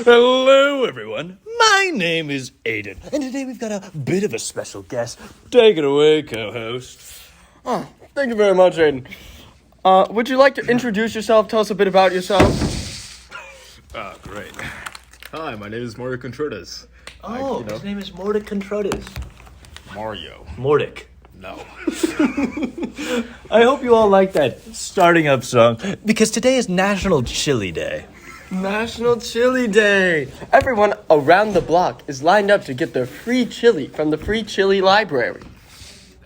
Hello, everyone. My name is Aiden, and today we've got a bit of a special guest. Take it away, co-host. Oh, thank you very much, Aiden. Would you like to introduce yourself? Tell us a bit about yourself. Great. Hi, my name is Mario Contreras. His name is Mordecai Contreras. Mario. Mordic. No. I hope you all like that starting up song, because today is National Chili Day. National Chili Day. Everyone around the block is lined up to get their free chili from the Free Chili Library.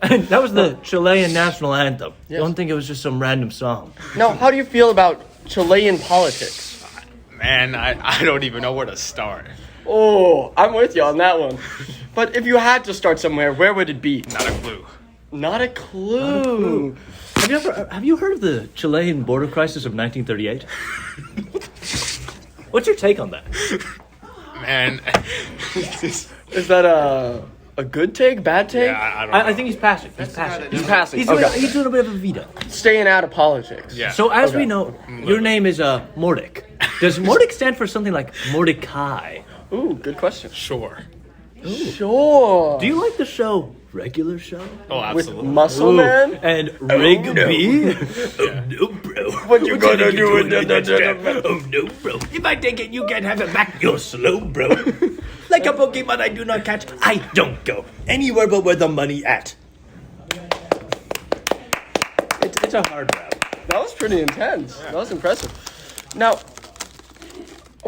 And that was the Chilean national anthem. Yes. Don't think it was just some random song. Now, how do you feel about Chilean politics? Man, I don't even know where to start. Oh, I'm with you on that one. But if you had to start somewhere, where would it be? Not a clue. Not a clue. Have you heard of the Chilean border crisis of 1938? What's your take on that? Man. Is that a good take, bad take? Yeah, I don't know. I think he's passing. He's passing. He's passing. He's Okay. doing a bit of a veto. Staying out of politics. Yeah. So as Okay. we know, your name is Mordic. Does Mordic stand for something like Mordecai? Ooh, good question. Sure. Sure. Do you like the show Regular Show? Oh, With absolutely. Muscle Man? And Rigby? Yeah. No, bro. What you gonna do with that? Oh, no, bro. If I take it, you can't have it back. You're slow, bro. Like a Pokemon I do not catch, I don't go anywhere but where the money at. It's a hard rap. That was pretty intense. That was impressive. Now,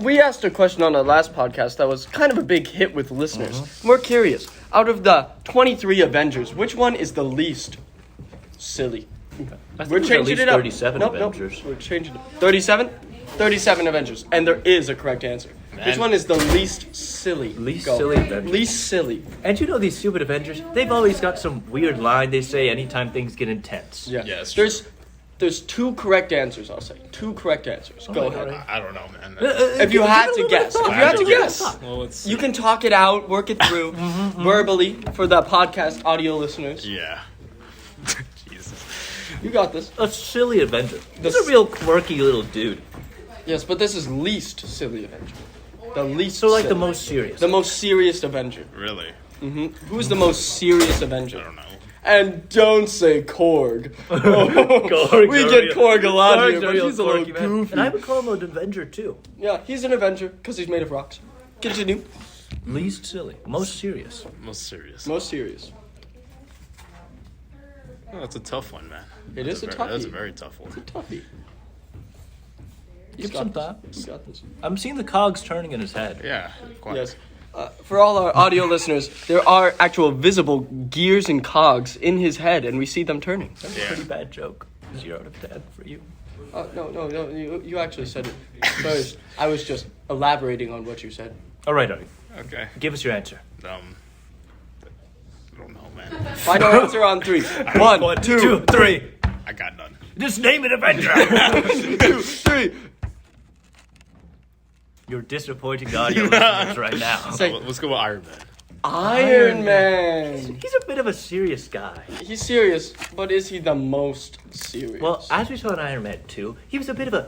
we asked a question on our last podcast that was kind of a big hit with listeners. We're curious. Out of the 23 Avengers, which one is the least silly? We're changing it up. 37 Avengers. We're changing it. 37? 37 Avengers. And there is a correct answer. Which Man. one is the least silly? Least Go. silly Avengers. Least silly. And you know these stupid Avengers? They've always got some weird line they say anytime things get intense. Yeah. Yeah, it's true. There's two correct answers, I'll say. Two correct answers. Go ahead. I don't know, man. If you had to guess. If you had to guess. Well, let's see. You can talk it out, work it through verbally for the podcast audio listeners. Yeah. Jesus. You got this. A silly Avenger. He's a real quirky little dude. Yes, but this is least silly Avenger. The least So like silly. the most serious. The most serious Avenger. Really? Who's the most serious Avenger? I don't know. And don't say Korg. Korg, We sorry. get Korg a lot Korg's here, but real he's a little quirky, man. goofy. And I would call him an Avenger too. Yeah, he's an Avenger because he's made of rocks. Continue. Least silly. Most serious. Most serious. Most serious. Oh, that's a tough one, man. It is a toughie. That's a very tough one. Tuffy. Give some thought. He's got this. I'm seeing the cogs turning in his head. Yeah. Quite. Yes. For all our audio listeners, there are actual visible gears and cogs in his head, and we see them turning. That's a pretty bad joke. 0 out of 10 for you. No, you actually said it first. I was just elaborating on what you said. All right, Artie. Okay. Give us your answer. I don't know, man. Final answer on 3. 1, 2, 3. I got none. Just name an Avenger. 2, 3. You're disappointing the audio listeners right now. Say- Let's go with Iron Man. Iron Man. He's a bit of a serious guy. He's serious, but is he the most serious? Well, as we saw in Iron Man 2, he was a bit of a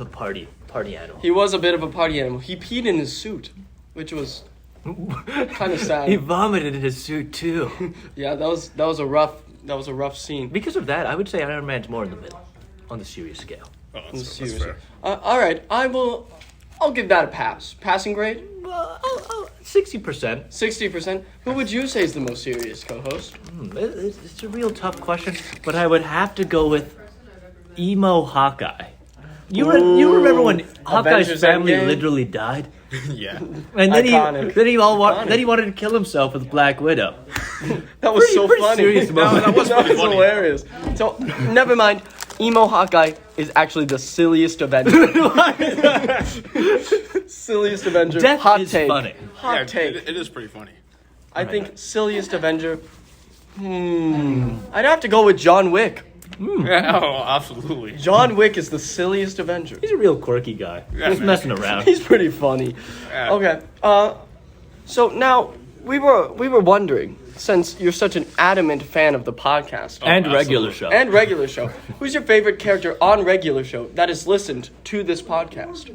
party animal. he was a bit of a party animal. He peed in his suit, which was kind of He sad. vomited in his suit too. Yeah, that was a rough scene. Because of that, I would say Iron Man's more in the middle, on the serious scale. Oh, that's Seriously. fair. All right, I'll give that a pass. Passing grade? 60%. 60%. Who would you say is the most serious co-host? It's a real tough question, but I would have to go with emo Hawkeye. You remember when Hawkeye's Avengers family Endgame? literally died? Yeah. And then Iconic. he wanted to kill himself with Black Widow. That was so pretty funny. serious moment. That was pretty funny. hilarious. So, never mind. Emo Hawkeye is actually the silliest Avenger. Silliest Avenger. Death Hot is take. funny. Hot Yeah, take. it is pretty funny. I think silliest Avenger. I'd have to go with John Wick. Yeah, oh, absolutely. John Wick is the silliest Avenger. He's a real quirky guy. Yeah, Just man. messing around. He's pretty funny. Yeah. Okay. So now we were wondering, since you're such an adamant fan of the podcast And regular show. and regular show, who's your favorite character on regular show that is listened to this podcast?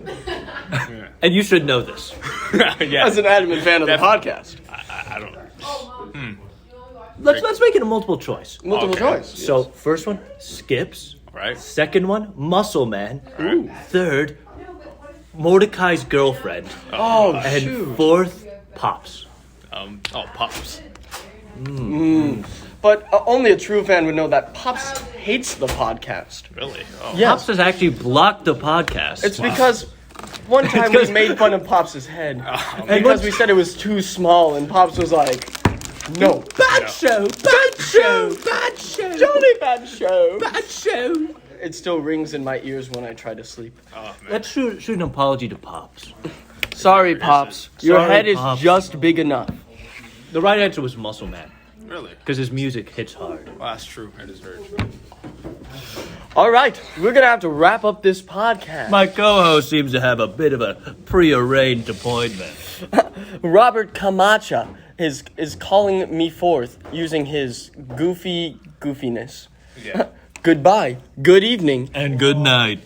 And you should know this. Yeah. As an adamant fan of the podcast. I don't know. Let's make it a multiple choice. Multiple Okay. choice. So first one, Skips. Right. Second one, Muscle Man. Third, Mordecai's girlfriend. Oh, And shoot. fourth, Pops. Pops. But only a true fan would know that Pops hates the podcast. Really? Oh. Yes. Pops has actually blocked the podcast. It's because one time we made fun of Pops' head. Because we said it was too small, and Pops was like, no. bad show, bad show, bad show, Johnny Bad Show. bad show. It still rings in my ears when I try to sleep. Oh, man. Let's shoot an apology to Pops. Sorry, Pops. Your Sorry, head is Pops. just big enough. The right answer was Muscle Man Really? because his music hits hard. Well, that's true. That is very true. All right, we're going to have to wrap up this podcast. My co-host seems to have a bit of a prearranged appointment. Robert Camacha is calling me forth using his goofiness. Yeah. Goodbye. Good evening. And good night.